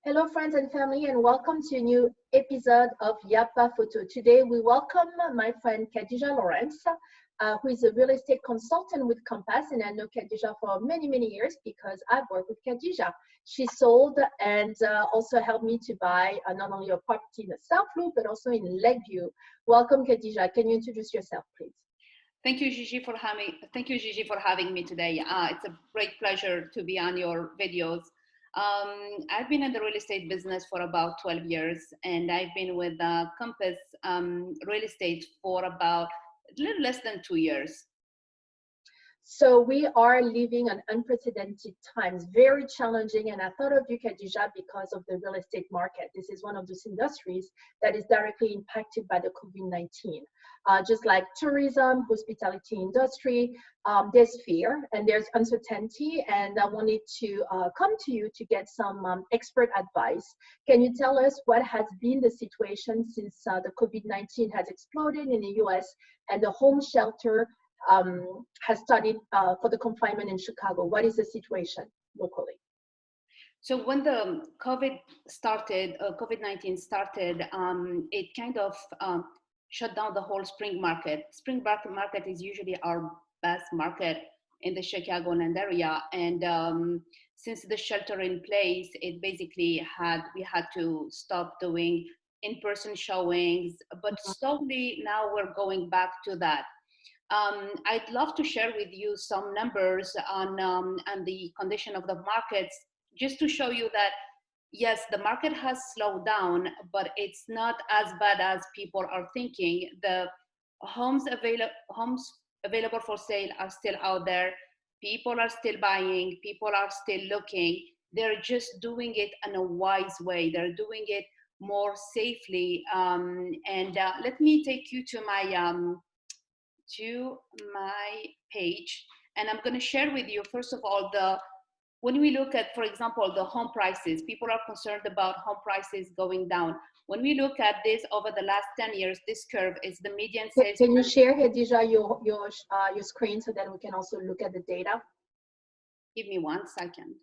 Hello, friends and family, and welcome to a new episode of Yapa Photo. Today, we welcome my friend Khadija Laurens, who is a real estate consultant with Compass, and I know Khadija for many, many years because I've worked with Khadija. She sold and also helped me to buy not only a property in the South Loop, but also in Lakeview. Welcome, Khadija. Can you introduce yourself, please? Thank you, Gigi, for having me today. It's a great pleasure to be on your videos. I've been in the real estate business for about 12 years, and I've been with Compass Real Estate for about a little less than 2 years. So we are living in unprecedented times, very challenging. And I thought of you, Khadija, because of the real estate market. This is one of those industries that is directly impacted by the COVID-19. Just like tourism, hospitality industry, there's fear and there's uncertainty. And I wanted to come to you to get some expert advice. Can you tell us what has been the situation since the COVID-19 has exploded in the US and the home shelter has started for the confinement in Chicago? What is the situation locally? So when the COVID-19 started, it kind of shut down the whole spring market. Spring market is usually our best market in the Chicagoland area. And since the shelter in place, it basically we had to stop doing in-person showings, but slowly now we're going back to that. I'd love to share with you some numbers on the condition of the markets, just to show you that, yes, the market has slowed down, but it's not as bad as people are thinking. The homes available for sale are still out there. People are still buying. People are still looking. They're just doing it in a wise way. They're doing it more safely. Let me take you to my page, and I'm going to share with you, first of all, when we look at, for example, the home prices, people are concerned about home prices going down. When we look at this over the last 10 years, this curve is the median sales. Can you share, Khadija, your screen so that we can also look at the data? Give me 1 second.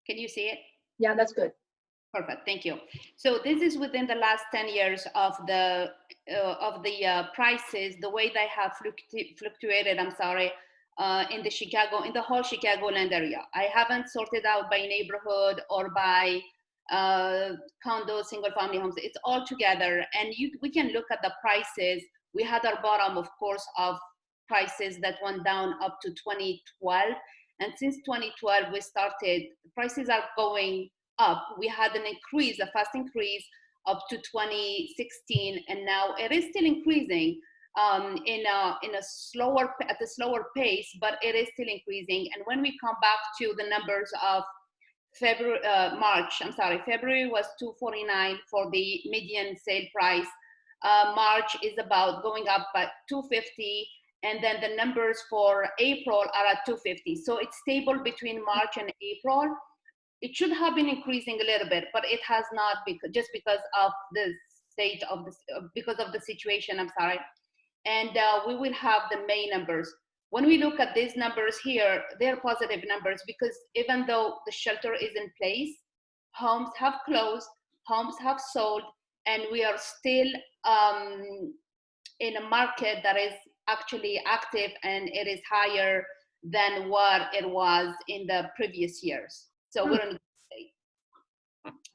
Can you see it? Yeah, that's good. Perfect, thank you. So this is within the last 10 years of the prices, the way they have fluctuated, in the whole Chicagoland area. I haven't sorted out by neighborhood or by condos, single family homes. It's all together, and we can look at the prices. We had our bottom, of course, of prices that went down up to 2012. And since 2012, prices are going up. We had an increase, a fast increase up to 2016, and now it is still increasing at a slower pace, but it is still increasing. And when we come back to the numbers of February was 249 for the median sale price. March is about going up by 250. And then the numbers for April are at 250. So it's stable between March and April. It should have been increasing a little bit, but it has not, just because of the state of because of the situation, And we will have the May numbers. When we look at these numbers here, they're positive numbers, because even though the shelter is in place, homes have closed, homes have sold, and we are still in a market that is actually active, and it is higher than what it was in the previous years. So we're in a good state.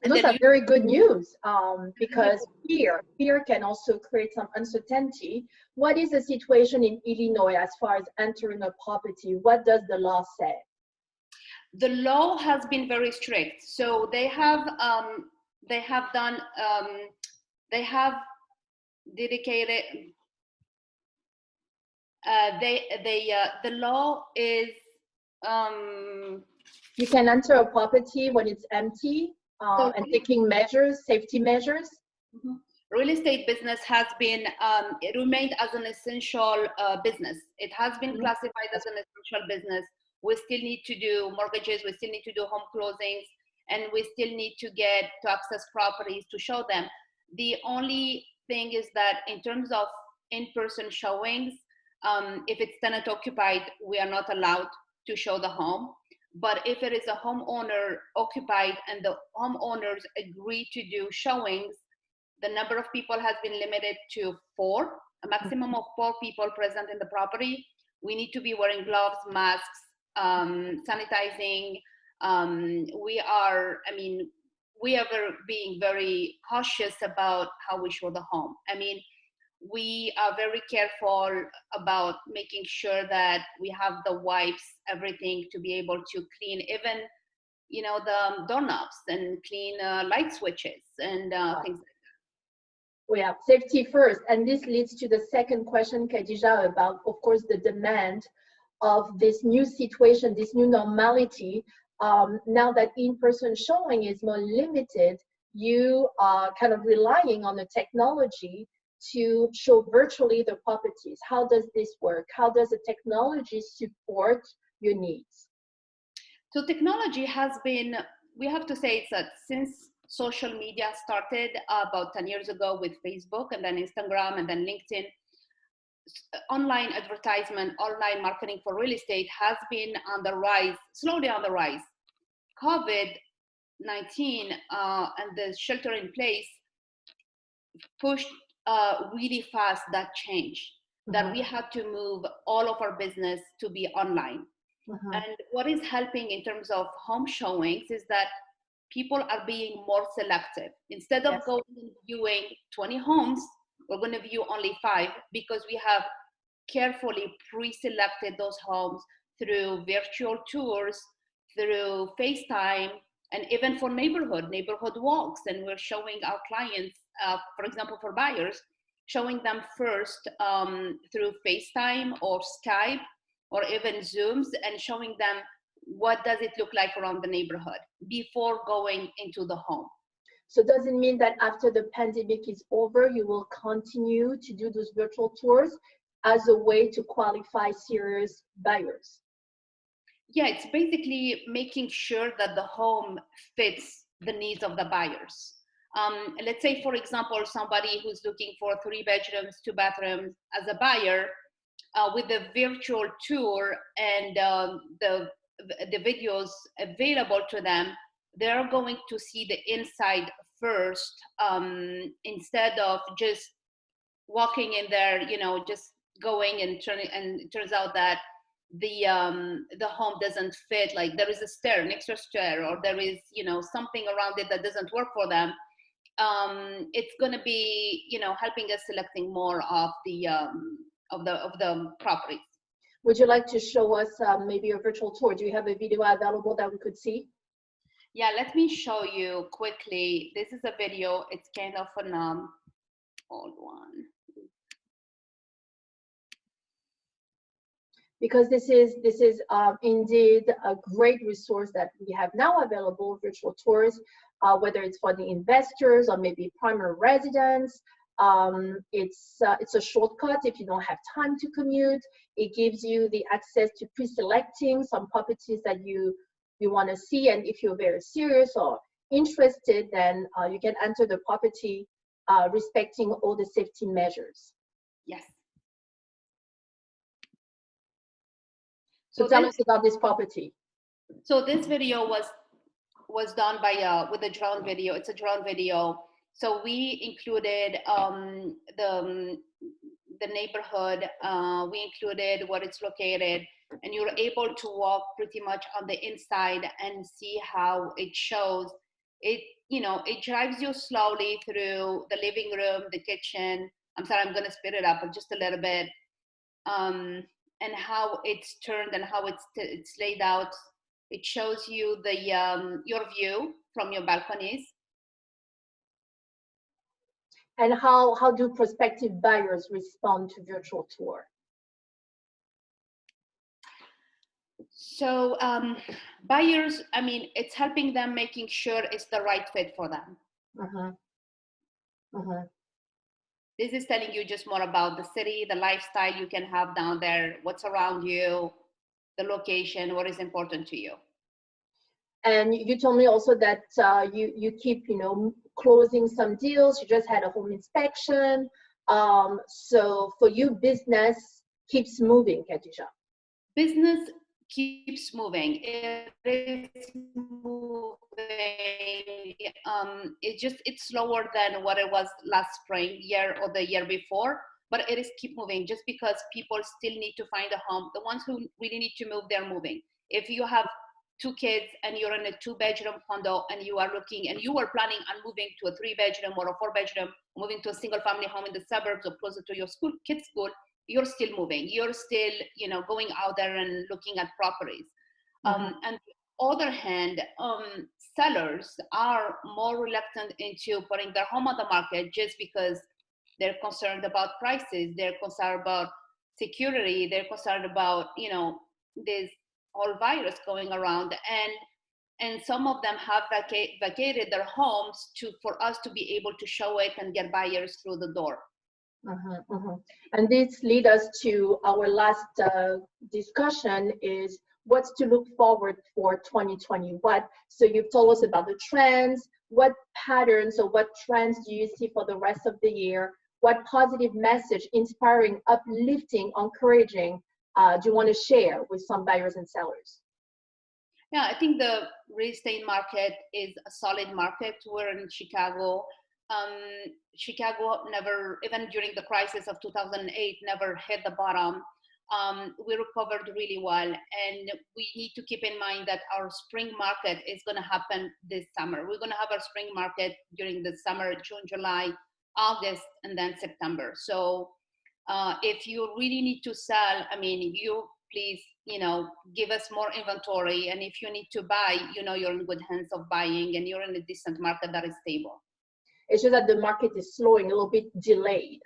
Those are very good news, because fear can also create some uncertainty. What is the situation in Illinois as far as entering a property? What does the law say? The law has been very strict. So they have dedicated. The law is you can enter a property when it's empty, and taking safety measures. Mm-hmm. Real estate business has been, it remained as an essential business. It has been classified as an essential business. We still need to do mortgages, we still need to do home closings, and we still need to access properties to show them. The only thing is that in terms of in-person showings, If it's tenant occupied, we are not allowed to show the home. But if it is a homeowner occupied and the homeowners agree to do showings, the number of people has been limited to 4, a maximum of 4 people present in the property. We need to be wearing gloves, masks, sanitizing. We are being very cautious about how we show the home. I mean, we are very careful about making sure that we have the wipes, everything to be able to clean even, you know, the doorknobs and clean light switches and things like that. We have safety first. And this leads to the second question, Khadija, about, of course, the demand of this new situation, this new normality. Now that in-person showing is more limited, you are kind of relying on the technology to show virtually the properties. How does this work? How does the technology support your needs? So technology has been, we have to say it's that since social media started about 10 years ago with Facebook and then Instagram and then LinkedIn, online advertisement, online marketing for real estate has been on the rise, slowly on the rise. COVID-19 and the shelter in place pushed really fast that change, that we had to move all of our business to be online. And what is helping in terms of home showings is that people are being more selective. Instead of going and viewing 20 homes, we're going to view only 5 because we have carefully pre-selected those homes through virtual tours, through FaceTime, and even for neighborhood walks. And we're showing our clients, for example, for buyers, showing them first through FaceTime or Skype or even Zooms, and showing them what does it look like around the neighborhood before going into the home. So does it mean that after the pandemic is over, you will continue to do those virtual tours as a way to qualify serious buyers? Yeah, it's basically making sure that the home fits the needs of the buyers. Let's say, for example, somebody who's looking for 3 bedrooms, 2 bathrooms as a buyer, with the virtual tour and the videos available to them, they're going to see the inside first, instead of just walking in there, you know, just going and turning, and it turns out that the home doesn't fit, like there is a stair, an extra stair, or there is, you know, something around it that doesn't work for them. It's going to be, you know, helping us selecting more of the properties. Would you like to show us maybe a virtual tour? Do you have a video available that we could see? Yeah, let me show you quickly. This is a video. It's kind of an old one. Because this is indeed a great resource that we have now available, virtual tours, whether it's for the investors or maybe primary residents. It's a shortcut if you don't have time to commute. It gives you the access to pre-selecting some properties that you want to see, and if you're very serious or interested, then you can enter the property respecting all the safety measures. Yes. So tell us about this property. So this video was done by with a drone video. It's a drone video. So we included the neighborhood. We included where it's located, and you're able to walk pretty much on the inside and see how it shows. It, you know, it drives you slowly through the living room, the kitchen. I'm sorry, I'm gonna speed it up just a little bit. And how it's turned and how it's laid out. It shows you the your view from your balconies. And how do prospective buyers respond to virtual tour? So buyers, I mean, it's helping them making sure it's the right fit for them. This is telling you just more about the city, the lifestyle you can have down there, what's around you, the location, what is important to you. And you told me also that you keep, you know, closing some deals. You just had a home inspection. So for you, business keeps moving, Khadija? Business keeps moving. It is moving. It's slower than what it was last spring, year or the year before, but it is keep moving just because people still need to find a home. The ones who really need to move, they're moving. If you have 2 kids and you're in a 2-bedroom condo and you are looking and you were planning on moving to a 3-bedroom or a 4-bedroom, moving to a single family home in the suburbs or closer to your school, kids' school, you're still moving. You're still, going out there and looking at properties. And on the other hand, sellers are more reluctant into putting their home on the market just because they're concerned about prices. They're concerned about security. They're concerned about, this whole virus going around. And some of them have vacated their homes for us to be able to show it and get buyers through the door. And this leads us to our last discussion is what's to look forward for 2020. So you've told us about the trends. What patterns or what trends do you see for the rest of the year? What positive message, inspiring, uplifting, encouraging, do you want to share with some buyers and sellers? Yeah, I think the real estate market is a solid market. We're in Chicago. Chicago never, even during the crisis of 2008, never hit the bottom. We recovered really well, and we need to keep in mind that our spring market is going to happen this summer. We're going to have our spring market during the summer, June, July, August, and then September. So if you really need to sell, you please, give us more inventory. And if you need to buy, you're in good hands of buying and you're in a decent market that is stable. It's just that the market is slowing, a little bit delayed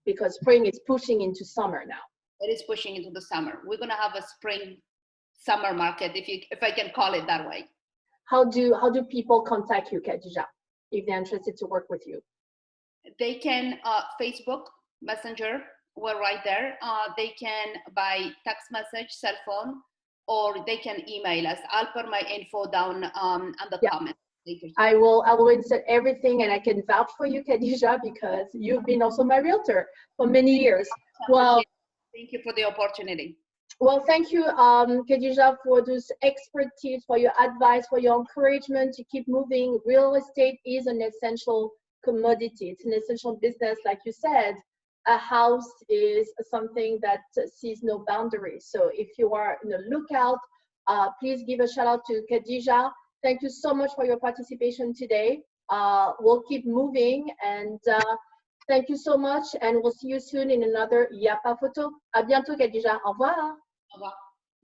because spring is pushing into summer now. It is pushing into the summer. We're going to have a spring summer market, if I can call it that way. How do people contact you, Khadija, if they're interested to work with you? They can Facebook, Messenger, we're right there. They can by text message, cell phone, or they can email us. I'll put my info down on the comments. I will insert everything, and I can vouch for you, Khadija, because you've been also my realtor for many years. Well, thank you for the opportunity. Well, thank you, Khadija, for those expertise, for your advice, for your encouragement to keep moving. Real estate is an essential commodity. It's an essential business, like you said. A house is something that sees no boundaries. So if you are in the lookout, please give a shout out to Khadija. Thank you so much for your participation today. We'll keep moving, and thank you so much, and we'll see you soon in another Yapa Photo. À bientôt, Khadija. Au revoir. Au revoir.